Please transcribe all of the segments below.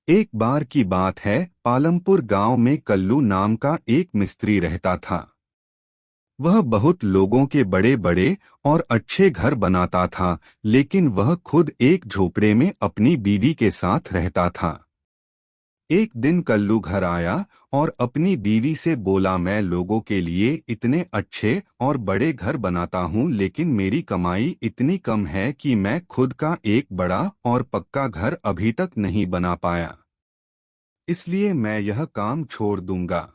एक बार की बात है, पालमपुर गांव में कल्लू नाम का एक मिस्त्री रहता था। वह बहुत लोगों के बड़े बड़े और अच्छे घर बनाता था, लेकिन वह खुद एक झोपड़े में अपनी बीवी के साथ रहता था। एक दिन कल्लू घर आया और अपनी बीवी से बोला, मैं लोगों के लिए इतने अच्छे और बड़े घर बनाता हूँ, लेकिन मेरी कमाई इतनी कम है कि मैं खुद का एक बड़ा और पक्का घर अभी तक नहीं बना पाया। इसलिए मैं यह काम छोड़ दूंगा।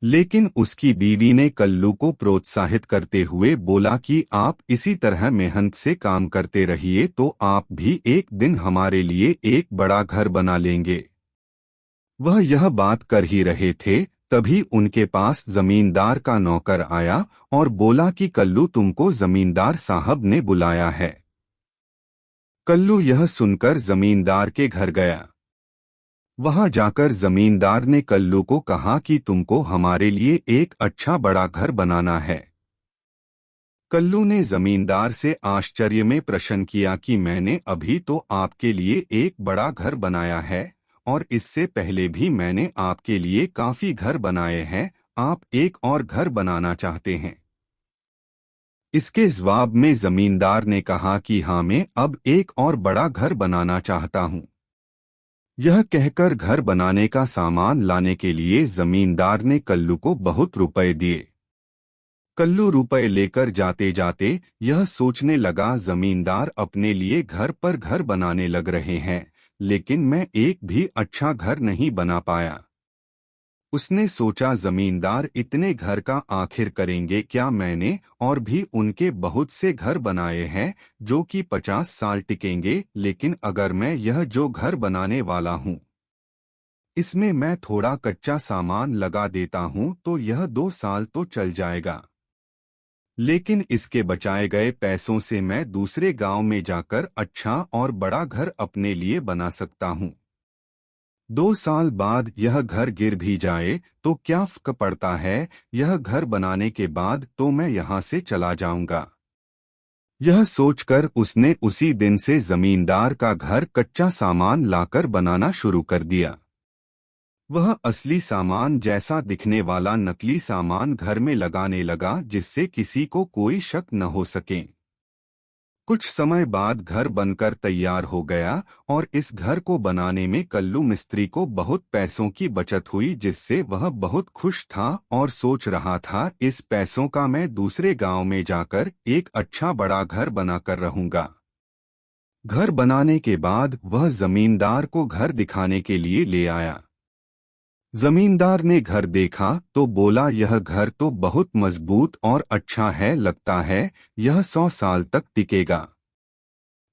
लेकिन उसकी बीवी ने कल्लू को प्रोत्साहित करते हुए बोला कि आप इसी तरह मेहनत से काम करते रहिए तो आप भी एक दिन हमारे लिए एक बड़ा घर बना लेंगे। वह यह बात कर ही रहे थे, तभी उनके पास जमींदार का नौकर आया और बोला कि कल्लू, तुमको जमींदार साहब ने बुलाया है। कल्लू यह सुनकर जमींदार के घर गया। वहां जाकर जमींदार ने कल्लू को कहा कि तुमको हमारे लिए एक अच्छा बड़ा घर बनाना है। कल्लू ने जमींदार से आश्चर्य में प्रश्न किया कि मैंने अभी तो आपके लिए एक बड़ा घर बनाया है और इससे पहले भी मैंने आपके लिए काफी घर बनाए हैं, आप एक और घर बनाना चाहते हैं। इसके जवाब में जमींदार ने कहा कि हाँ, मैं अब एक और बड़ा घर बनाना चाहता हूँ। यह कहकर घर बनाने का सामान लाने के लिए जमींदार ने कल्लू को बहुत रुपए दिए। कल्लू रुपए लेकर जाते जाते यह सोचने लगा, जमींदार अपने लिए घर पर घर बनाने लग रहे हैं, लेकिन मैं एक भी अच्छा घर नहीं बना पाया। उसने सोचा, जमींदार इतने घर का आखिर करेंगे क्या? मैंने और भी उनके बहुत से घर बनाए हैं जो कि 50 साल टिकेंगे, लेकिन अगर मैं यह जो घर बनाने वाला हूँ इसमें मैं थोड़ा कच्चा सामान लगा देता हूँ तो यह 2 साल तो चल जाएगा। लेकिन इसके बचाए गए पैसों से मैं दूसरे गांव में जाकर अच्छा और बड़ा घर अपने लिए बना सकता हूँ। 2 साल बाद यह घर गिर भी जाए तो क्या फर्क पड़ता है, यह घर बनाने के बाद तो मैं यहाँ से चला जाऊंगा। यह सोचकर उसने उसी दिन से जमींदार का घर कच्चा सामान लाकर बनाना शुरू कर दिया। वह असली सामान जैसा दिखने वाला नकली सामान घर में लगाने लगा, जिससे किसी को कोई शक न हो सके। कुछ समय बाद घर बनकर तैयार हो गया और इस घर को बनाने में कल्लू मिस्त्री को बहुत पैसों की बचत हुई, जिससे वह बहुत खुश था और सोच रहा था, इस पैसों का मैं दूसरे गांव में जाकर एक अच्छा बड़ा घर बनाकर रहूंगा। घर बनाने के बाद वह जमींदार को घर दिखाने के लिए ले आया। जमींदार ने घर देखा तो बोला, यह घर तो बहुत मजबूत और अच्छा है, लगता है यह 100 साल तक टिकेगा।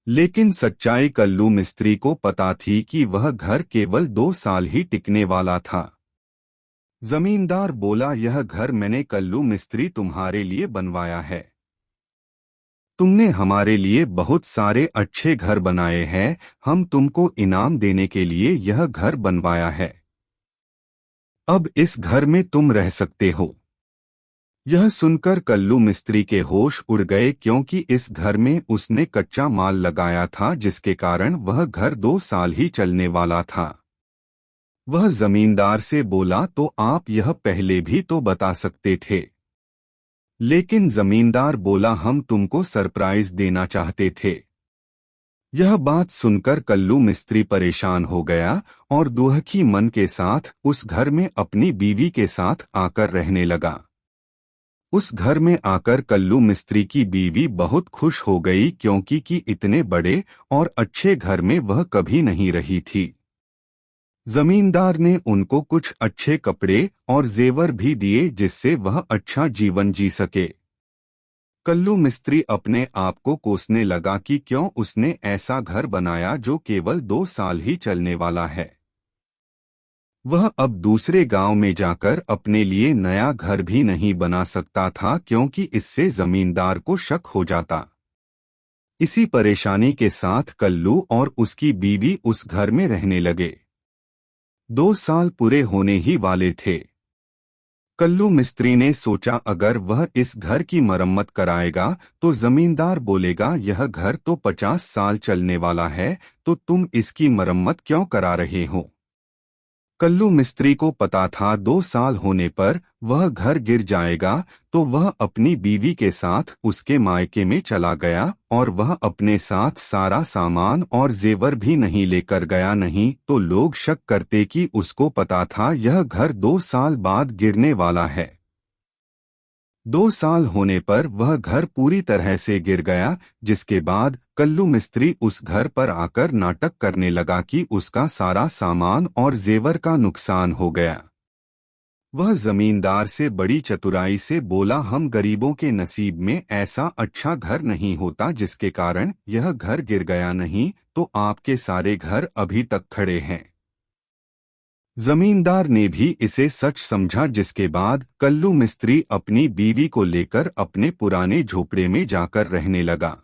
लेकिन सच्चाई कल्लू मिस्त्री को पता थी कि वह घर केवल 2 साल ही टिकने वाला था। जमींदार बोला, यह घर मैंने कल्लू मिस्त्री तुम्हारे लिए बनवाया है। तुमने हमारे लिए बहुत सारे अच्छे घर बनाए हैं, हम तुमको इनाम देने के लिए यह घर बनवाया है। अब इस घर में तुम रह सकते हो। यह सुनकर कल्लू मिस्त्री के होश उड़ गए, क्योंकि इस घर में उसने कच्चा माल लगाया था, जिसके कारण वह घर 2 साल ही चलने वाला था। वह जमींदार से बोला, तो आप यह पहले भी तो बता सकते थे। लेकिन जमींदार बोला, हम तुमको सरप्राइज देना चाहते थे। यह बात सुनकर कल्लू मिस्त्री परेशान हो गया और दुखी मन के साथ उस घर में अपनी बीवी के साथ आकर रहने लगा। उस घर में आकर कल्लू मिस्त्री की बीवी बहुत खुश हो गई, क्योंकि कि इतने बड़े और अच्छे घर में वह कभी नहीं रही थी। जमींदार ने उनको कुछ अच्छे कपड़े और जेवर भी दिए, जिससे वह अच्छा जीवन जी सके। कल्लू मिस्त्री अपने आप को कोसने लगा कि क्यों उसने ऐसा घर बनाया जो केवल 2 साल ही चलने वाला है। वह अब दूसरे गांव में जाकर अपने लिए नया घर भी नहीं बना सकता था, क्योंकि इससे जमींदार को शक हो जाता। इसी परेशानी के साथ कल्लू और उसकी बीवी उस घर में रहने लगे। 2 साल पूरे होने ही वाले थे। कल्लू मिस्त्री ने सोचा अगर वह इस घर की मरम्मत कराएगा तो जमींदार बोलेगा यह घर तो 50 साल चलने वाला है, तो तुम इसकी मरम्मत क्यों करा रहे हो। कल्लू मिस्त्री को पता था 2 साल होने पर वह घर गिर जाएगा, तो वह अपनी बीवी के साथ उसके मायके में चला गया और वह अपने साथ सारा सामान और जेवर भी नहीं लेकर गया, नहीं तो लोग शक करते कि उसको पता था यह घर 2 साल बाद गिरने वाला है। 2 साल होने पर वह घर पूरी तरह से गिर गया, जिसके बाद कल्लू मिस्त्री उस घर पर आकर नाटक करने लगा कि उसका सारा सामान और जेवर का नुकसान हो गया। वह जमींदार से बड़ी चतुराई से बोला हम गरीबों के नसीब में ऐसा अच्छा घर नहीं होता जिसके कारण यह घर गिर गया, नहीं तो आपके सारे घर अभी तक खड़े हैं। जमींदार ने भी इसे सच समझा, जिसके बाद कल्लू मिस्त्री अपनी बीवी को लेकर अपने पुराने झोपड़े में जाकर रहने लगा।